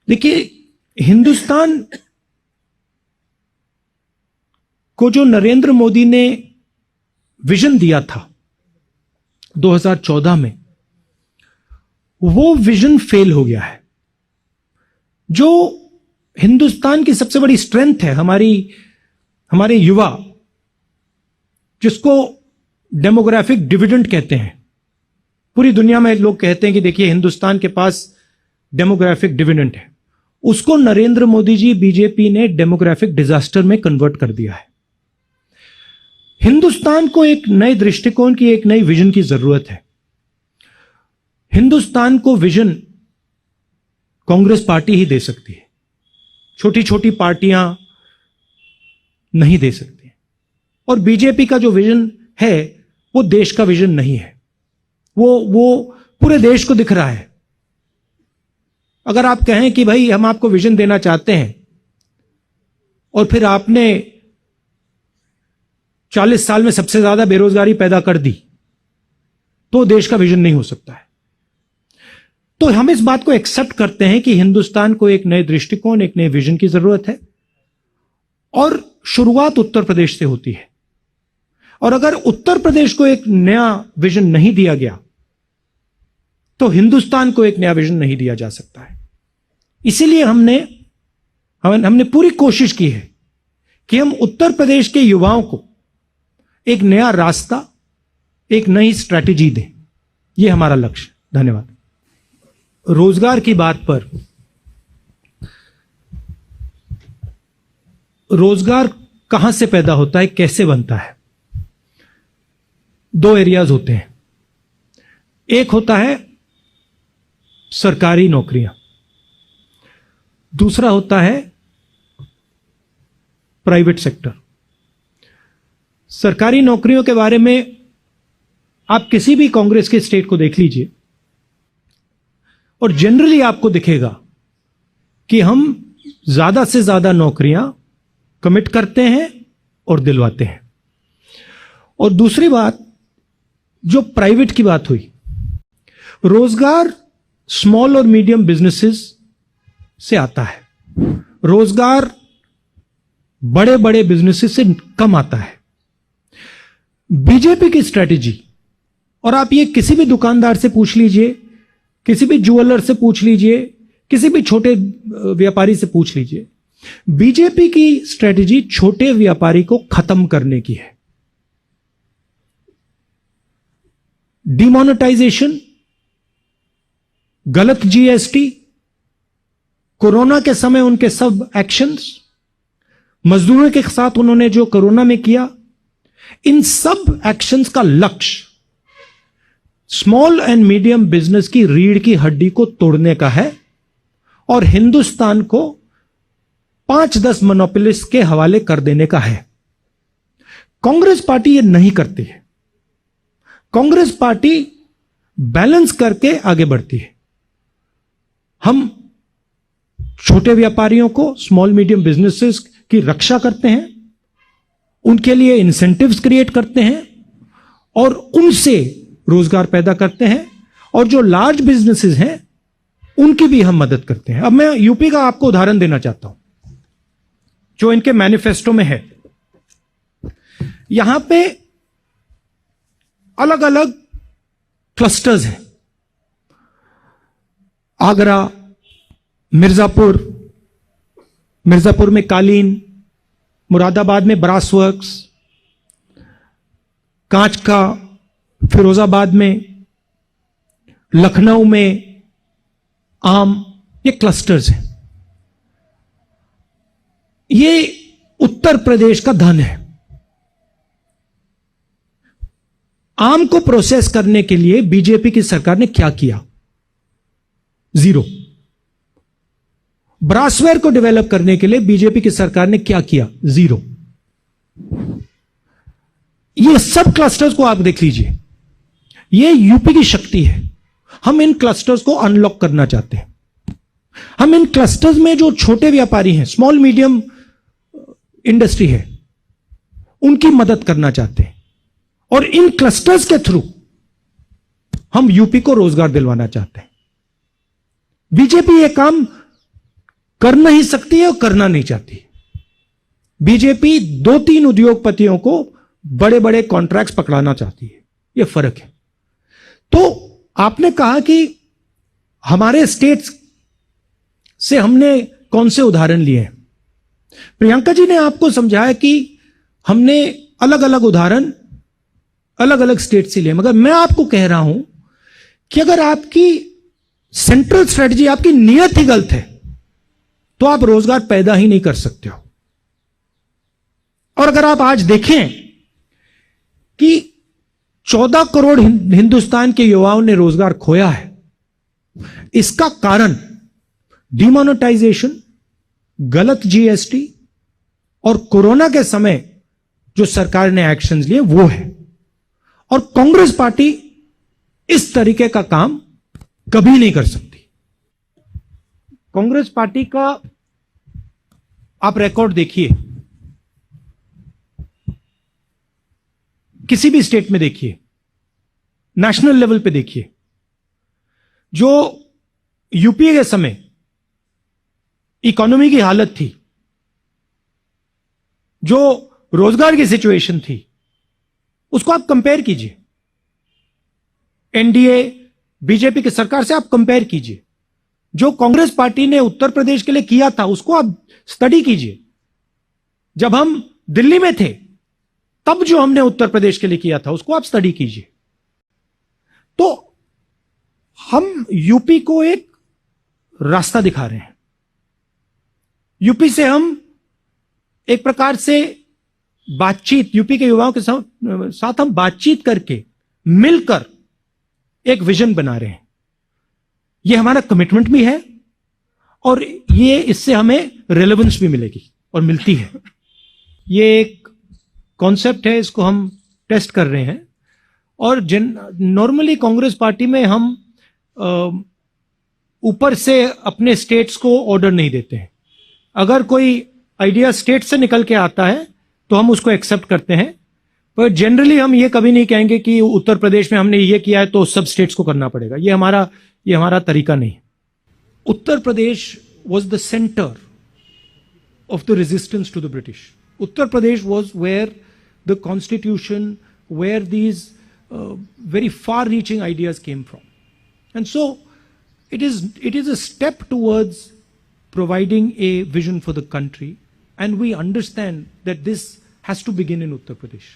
देखिए, हिंदुस्तान को जो नरेंद्र मोदी ने विजन दिया था 2014 में, वो विजन फेल हो गया है। जो हिंदुस्तान की सबसे बड़ी स्ट्रेंथ है, हमारे युवा, जिसको डेमोग्राफिक डिविडेंड कहते हैं। पूरी दुनिया में लोग कहते हैं कि देखिए हिंदुस्तान के पास डेमोग्राफिक डिविडेंड है, उसको नरेंद्र मोदी जी, बीजेपी ने डेमोग्राफिक डिजास्टर में कन्वर्ट कर दिया है। हिंदुस्तान को एक नए दृष्टिकोण की, एक नई विजन की जरूरत है। हिंदुस्तान को विजन कांग्रेस पार्टी ही दे सकती है, छोटी छोटी पार्टियां नहीं दे सकती। और बीजेपी का जो विजन है वो देश का विजन नहीं है, वो पूरे देश को दिख रहा है। अगर आप कहें कि भाई हम आपको विजन देना चाहते हैं और फिर आपने 40 साल में सबसे ज्यादा बेरोजगारी पैदा कर दी, तो देश का विजन नहीं हो सकता है। तो हम इस बात को एक्सेप्ट करते हैं कि हिंदुस्तान को एक नए दृष्टिकोण, एक नए विजन की जरूरत है, और शुरुआत उत्तर प्रदेश से होती है। और अगर उत्तर प्रदेश को एक नया विजन नहीं दिया गया तो हिंदुस्तान को एक नया विजन नहीं दिया जा सकता है। इसीलिए हमने पूरी कोशिश की है कि हम उत्तर प्रदेश के युवाओं को एक नया रास्ता, एक नई स्ट्रैटेजी दें। यह हमारा लक्ष्य। धन्यवाद। रोजगार की बात पर, रोजगार कहां से पैदा होता है, कैसे बनता है? दो एरियाज होते हैं। एक होता है सरकारी नौकरियां, दूसरा होता है प्राइवेट सेक्टर। सरकारी नौकरियों के बारे में आप किसी भी कांग्रेस के स्टेट को देख लीजिए और जनरली आपको दिखेगा कि हम ज्यादा से ज्यादा नौकरियां कमिट करते हैं और दिलवाते हैं। और दूसरी बात, जो प्राइवेट की बात हुई, रोजगार स्मॉल और मीडियम बिजनेसेस से आता है, रोजगार बड़े बड़े बिजनेसेस से कम आता है। बीजेपी की स्ट्रैटेजी, और आप ये किसी भी दुकानदार से पूछ लीजिए, किसी भी ज्वेलर से पूछ लीजिए, किसी भी छोटे व्यापारी से पूछ लीजिए, बीजेपी की स्ट्रैटेजी छोटे व्यापारी को खत्म करने की है। डिमोनेटाइजेशन, गलत जीएसटी, कोरोना के समय उनके सब एक्शंस, मजदूरों के साथ उन्होंने जो कोरोना में किया, इन सब एक्शंस का लक्ष्य स्मॉल एंड मीडियम बिजनेस की रीढ़ की हड्डी को तोड़ने का है और हिंदुस्तान को 5-10 मोनोपोलिस्ट के हवाले कर देने का है। कांग्रेस पार्टी ये नहीं करती है। कांग्रेस पार्टी बैलेंस करके आगे बढ़ती है। हम छोटे व्यापारियों को, स्मॉल मीडियम बिजनेसेस की रक्षा करते हैं, उनके लिए इंसेंटिव्स क्रिएट करते हैं और उनसे रोजगार पैदा करते हैं, और जो लार्ज बिजनेसेस हैं उनकी भी हम मदद करते हैं। अब मैं यूपी का आपको उदाहरण देना चाहता हूं जो इनके मैनिफेस्टो में है। यहां पे अलग अलग क्लस्टर्स हैं। आगरा, मिर्जापुर में कालीन, मुरादाबाद में ब्रास वर्क्स, कांच का फिरोजाबाद में, लखनऊ में आम, ये क्लस्टर्स हैं। ये उत्तर प्रदेश का धन है। आम को प्रोसेस करने के लिए बीजेपी की सरकार ने क्या किया? जीरो। ब्रासवेयर को डेवलप करने के लिए बीजेपी की सरकार ने क्या किया? जीरो। ये सब क्लस्टर्स को आप देख लीजिए, ये यूपी की शक्ति है। हम इन क्लस्टर्स को अनलॉक करना चाहते हैं। हम इन क्लस्टर्स में जो छोटे व्यापारी हैं, स्मॉल मीडियम इंडस्ट्री है, उनकी मदद करना चाहते हैं, और इन क्लस्टर्स के थ्रू हम यूपी को रोजगार दिलवाना चाहते हैं। बीजेपी ये काम कर नहीं सकती है और करना नहीं चाहती। बीजेपी 2-3 उद्योगपतियों को बड़े बड़े कॉन्ट्रैक्ट्स पकड़ाना चाहती है, यह फर्क है। तो आपने कहा कि हमारे स्टेट्स से हमने कौन से उदाहरण लिए हैं। प्रियंका जी ने आपको समझाया कि हमने अलग अलग उदाहरण अलग अलग स्टेट से लिए, मगर मैं आपको कह रहा हूं कि अगर आपकी सेंट्रल स्ट्रेटजी, आपकी नीयत ही गलत है, तो आप रोजगार पैदा ही नहीं कर सकते हो। और अगर आप आज देखें कि 14 करोड़ हिंदुस्तान के युवाओं ने रोजगार खोया है, इसका कारण डिमोनेटाइजेशन, गलत जीएसटी और कोरोना के समय जो सरकार ने एक्शंस लिए वो है। और कांग्रेस पार्टी इस तरीके का काम कभी नहीं कर सकती। कांग्रेस पार्टी का आप रिकॉर्ड देखिए, किसी भी स्टेट में देखिए, नेशनल लेवल पे देखिए, जो यूपीए के समय इकोनॉमी की हालत थी, जो रोजगार की सिचुएशन थी, उसको आप कंपेयर कीजिए एनडीए बीजेपी की सरकार से, आप कंपेयर कीजिए। जो कांग्रेस पार्टी ने उत्तर प्रदेश के लिए किया था उसको आप स्टडी कीजिए। जब हम दिल्ली में थे तब जो हमने उत्तर प्रदेश के लिए किया था उसको आप स्टडी कीजिए। तो हम यूपी को एक रास्ता दिखा रहे हैं। यूपी से हम एक प्रकार से बातचीत, यूपी के युवाओं के साथ हम बातचीत करके मिलकर एक विजन बना रहे हैं। यह हमारा कमिटमेंट भी है और ये इससे हमें रेलेवेंस भी मिलेगी और मिलती है। ये एक कॉन्सेप्ट है, इसको हम टेस्ट कर रहे हैं। और नॉर्मली कांग्रेस पार्टी में हम ऊपर से अपने स्टेट्स को ऑर्डर नहीं देते हैं। अगर कोई आइडिया स्टेट से निकल के आता है तो हम उसको एक्सेप्ट करते हैं, पर जनरली हम ये कभी नहीं कहेंगे कि उत्तर प्रदेश में हमने ये किया है तो सब स्टेट्स को करना पड़ेगा। ये हमारा तरीका नहीं। Uttar Pradesh was the center of the resistance to the British. Uttar Pradesh was where the constitution, where these very far-reaching ideas came from. And so it is a step towards providing a vision for the country, and we understand that this has to begin in Uttar Pradesh.